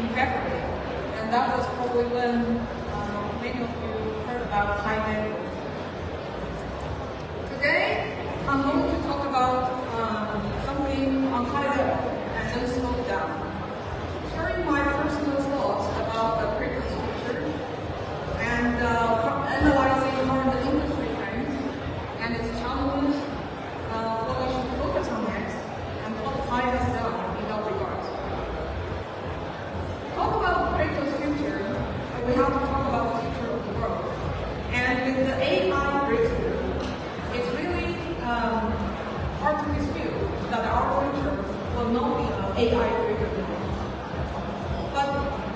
in February, and that was probably when many of you heard about high network. Today, I'm going to talk about something on high level and then slow down. Sharing my personal thoughts about the crypto future and analyzing current industry trends and its challenges, what we should focus on next, and what ties us down in that regard. Talk about crypto's future, we have to talk about the future of the world. And with the AI breakthrough, it's really hard to dispute that our future will not be an AI-driven one. But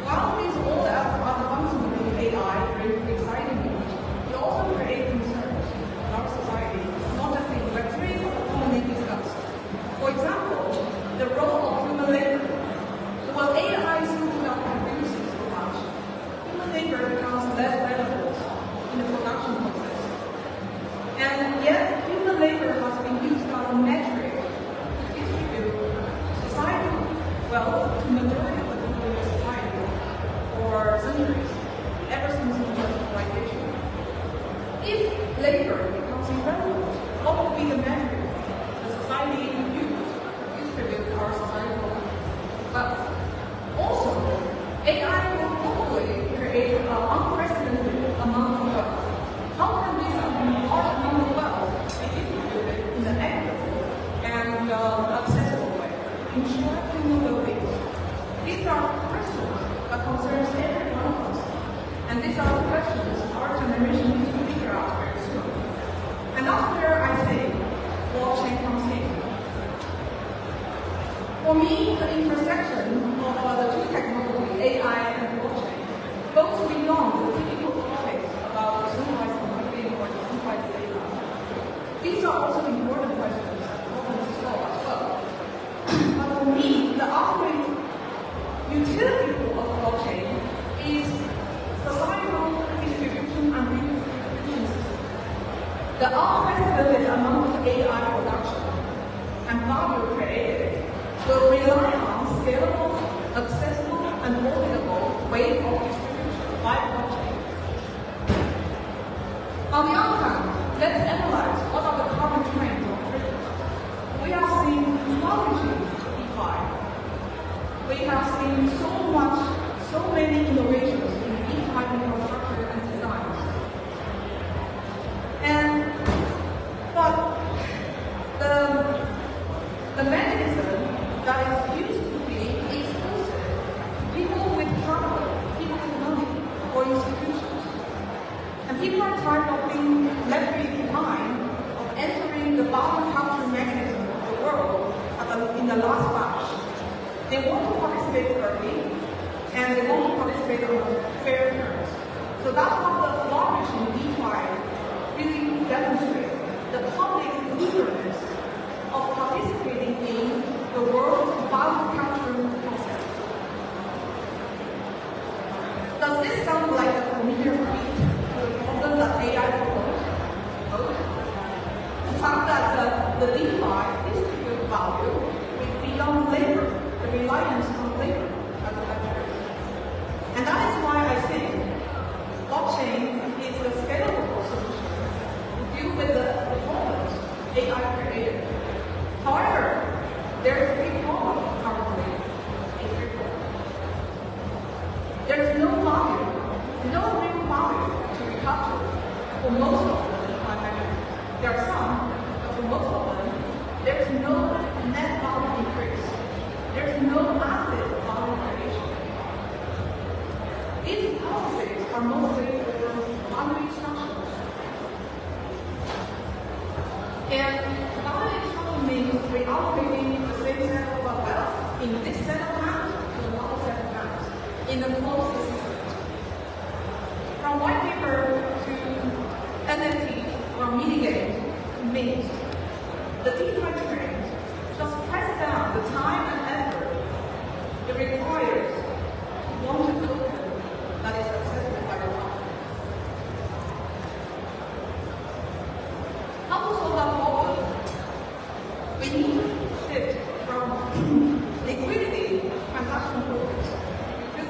while these all advancements in AI bring exciting news, they also create concerns in our society, not just in Web3 but commonly discussed. For example, the role of human labor. While AI soon not reduces so much, human labor becomes less relevant in the production process. And yet, human labor has been used as a metric to distribute societal wealth to the majority of the people in society for centuries, ever since industrialization. If labor becomes irrelevant, what will be the metric the society used to distribute our societal wealth? Also, AI will probably create an unprecedented amount of wealth. How can this large amount of wealth be distributed in an equitable and accessible way, ensuring no well-being? These are questions that concerns every one of us, and these are the questions our generation needs to figure out very soon. And that's where I say blockchain comes in. For me, the intersection of the two technologies, AI and blockchain, goes beyond the typical topics about decentralized computing or decentralized data. These are also important questions that problems to solve as well. But for me, the ultimate utility of blockchain is societal distribution and redistribution system. The unprecedented amount of AI production and value created will rely on scalable, accessible, and auditable way of distribution by blockchain. On the other hand, let's analyze what are the current trends of crypto. We have seen flourishing DeFi. We have seen so many innovations in DeFi infrastructure and designs. But the mechanism that is used to be exclusive to people with capital, people with money, or institutions. And people are tired of being left behind, of entering the bottom capture mechanism of the world in the last batch. They want to participate early, and they want to participate on fair terms. So that's what the flourishing DeFi really demonstrates, the public eagerness of participating in the world's value capture process. Does this sound like a familiar feat to the problem that AI proposed? No. The fact that the DeFi distribute value with beyond labor, the reliance on labor as a metric. And that is why I think blockchain is a scalable solution to deal with the problems AI created. However, there is a big problem currently in crypto. There is no value, no real value to be captured for most of the DeFi metrics. There are some, but for most of them, there is no net value increase. There is no active value creation. These policies are mostly for binary structures. And binary structure means reallocating the same set of wealth in this set of hands to another set of hands in a closed system. From white paper to NFT, from mitigate to mint, the DeFi trend just press down the time and effort it requires to launch a token that is accepted by the market. How to solve that problem? We need to shift from liquidity transaction focus to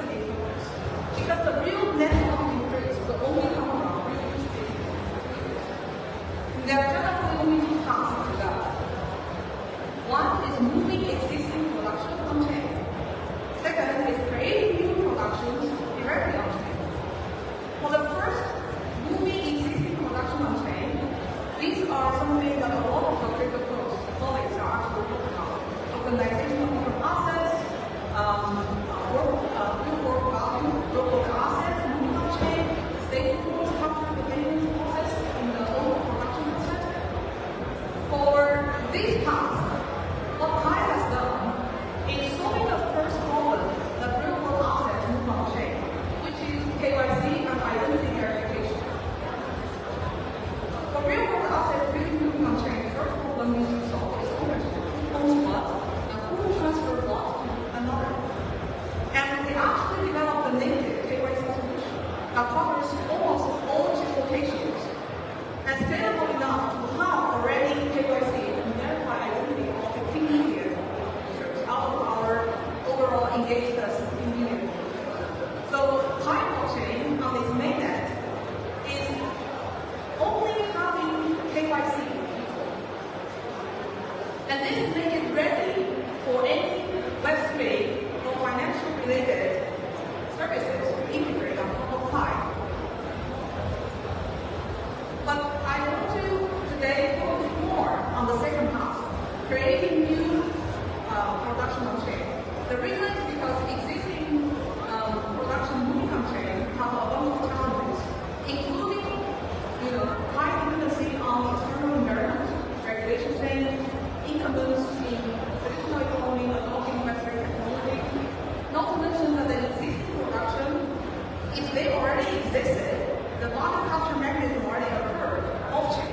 that covers almost all geolocations and scalable enough to have already KYC and verify identity of 15 million users out of our overall engaged 16 million. So Pi blockchain on this mainnet is only having KYC. And this makes it ready for any Web3 or financial related services to integrate on top of Pi. But I want to today focus more on the second half, creating new production on chain. The reason is because existing production moving on chain have a lot of challenges, including high dependency on external environment, regulation change, incumbents in traditional economy adopting Western technology. Not to mention that the existing production, if they already existed, the market capture mechanism already occurred off-chain,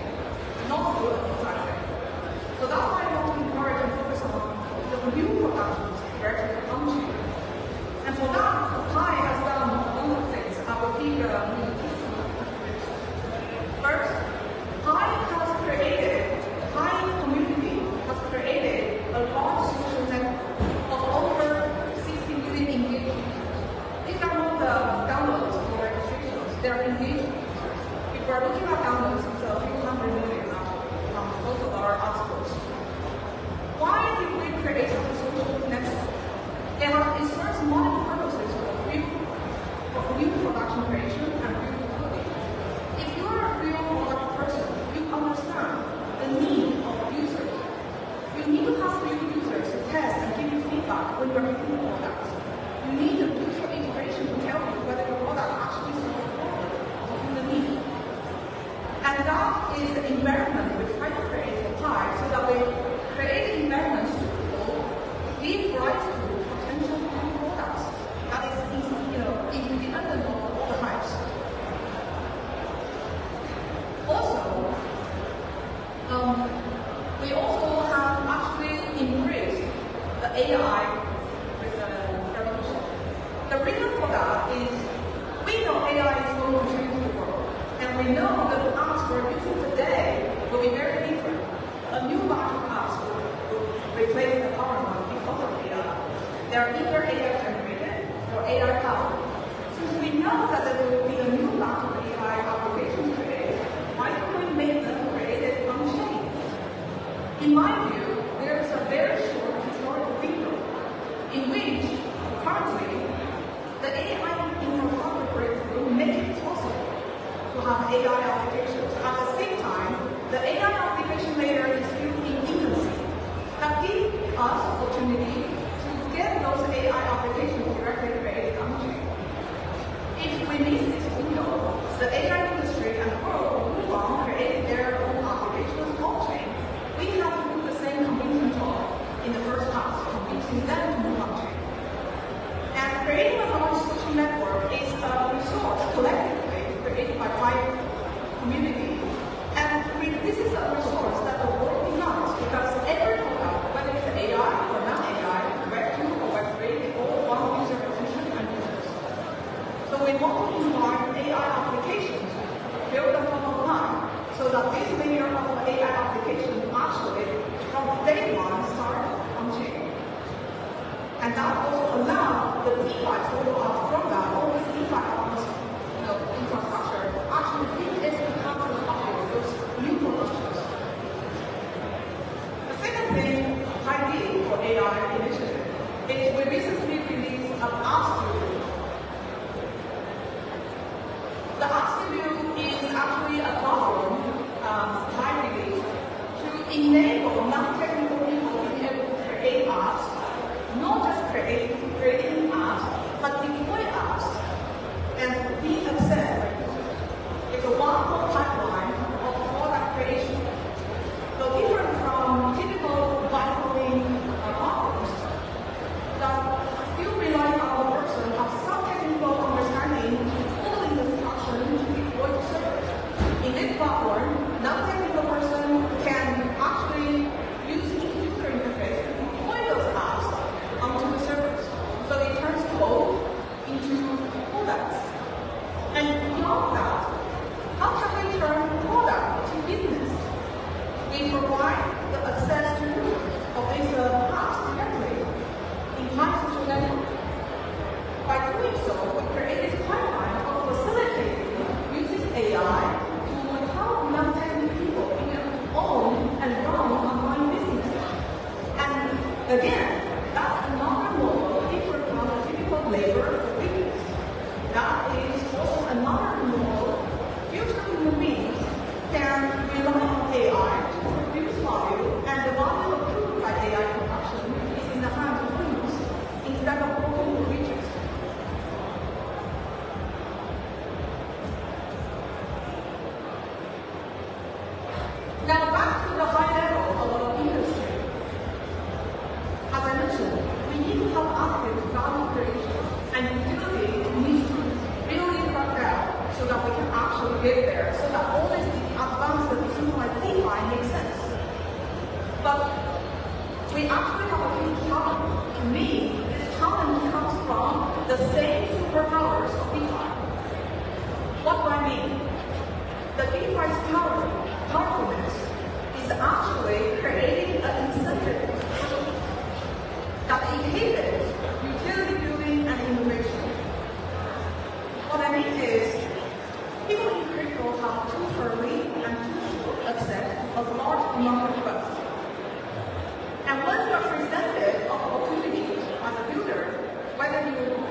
not through a transaction. So that's why I want to encourage and focus on the new productions directly on-chain. And for that, Pi has done one of the things I will keep First, Pi community has created a large social network of over 60 million engaged users. These are not the downloads or registrations, they are engaged users. If we are looking at downloads, it's a few hundred million now from both of our articles. Why did we create a social network? It serves multiple purposes for new production creation and real utility. If you're a real product person, you understand the need of users. You need to have real users to test and give you feedback when you're making the product. You need a user integration to tell you whether your product actually serves the problem of the need. And that is the environment we try to create for Pi, so that we create environments to give rise to potential new products that is independent of all the hypes. Also, we also have actually embraced the AI with the revolution. The reason for that is we know AI is going to change the world, and we know that the apps we're using today will be very different. A new batch of apps will replace the current one because of AI. They are either AI generated or AI powered. Since we know that there will be a new batch of AI applications created, why don't we make them created on chain? In my view, there is a very short historical window in which currently the AI infrastructure breakthrough makes it possible to have AI applications. At the same time, the AI application layer is still in infancy. That gives us opportunity to get those AI applications directly created on chain. If we miss this window, the AI industry and the world will move on creating their own applications on chain. We have to do the same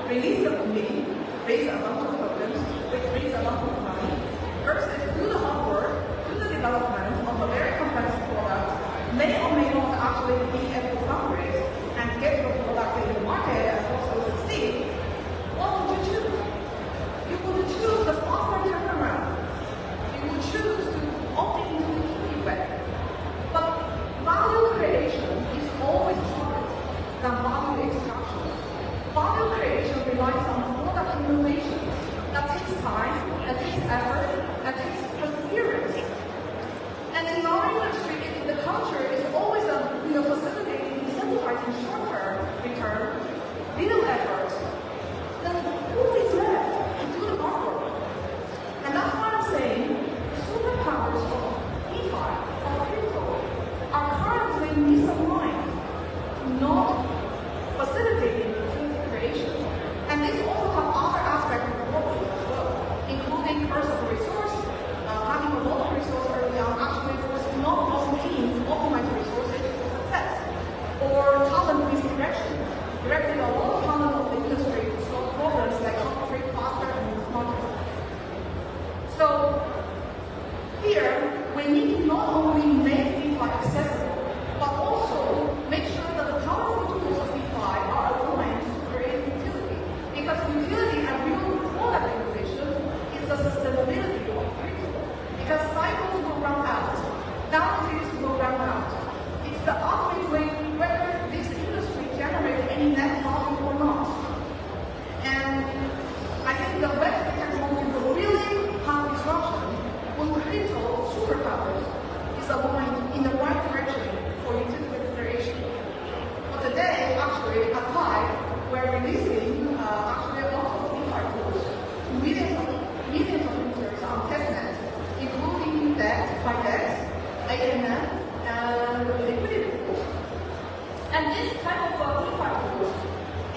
release the funding, raise a bunch of tokens, which raise a lot of money, versus do the hard work, do the development of a very complex product, may or may not actually be able to fundraise and get your product in the market and also succeed. What would you choose? You would choose the faster turnaround. You would choose to opt into the easy way. But value creation is always harder than value extraction. Value creation relies on product innovation. That takes time, that takes effort, that takes perseverance. And in our industry, the culture is always facilitating, incentivizing short-term return, little effort. Then who is left to do the hard work? And that's why I'm saying the superpowers of DeFi, of crypto, are currently misaligned, not facilitating utility creation. And this also has other aspects of the problem as well, including curse of the resource, having a lot of resource early on actually was not only to optimize resources for success, or talent misdirection, directing a lot of talent of the industry to solve problems like concentrate faster and smarter. So here, we need to not only make DeFi accessible, but also make sure that the powerful tools of DeFi are aligned to create utility. Because utility and real product innovation is the sustainability of crypto. Because cycles will run out, downdays will run out. It's the ultimate way whether this industry generates any net value or not. And I think the Web3 technology will really have disruption when crypto superpowers is aligned in the right direction for utility creation. But today, actually, at Hive, we're releasing actually a lot of DeFi tools to millions of users on Testnet, including DEX, AMM, and liquidity tools. And this type of DeFi tools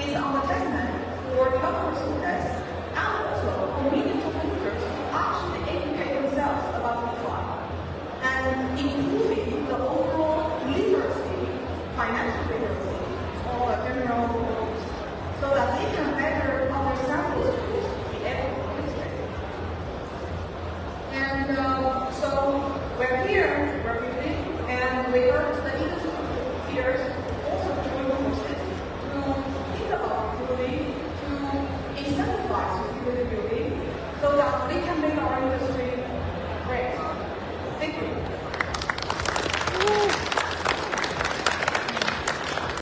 is on the Testnet for developers to test, and also for millions of users to actually educate themselves about DeFi, and including the overall literacy, financial literacy, or general tools, so that they can better understand those tools to be able to participate. And so we're here, we're building, and we urge the industry peers also join forces to think about utility, to incentivize utility building, so that we can make our industry great. Thank you.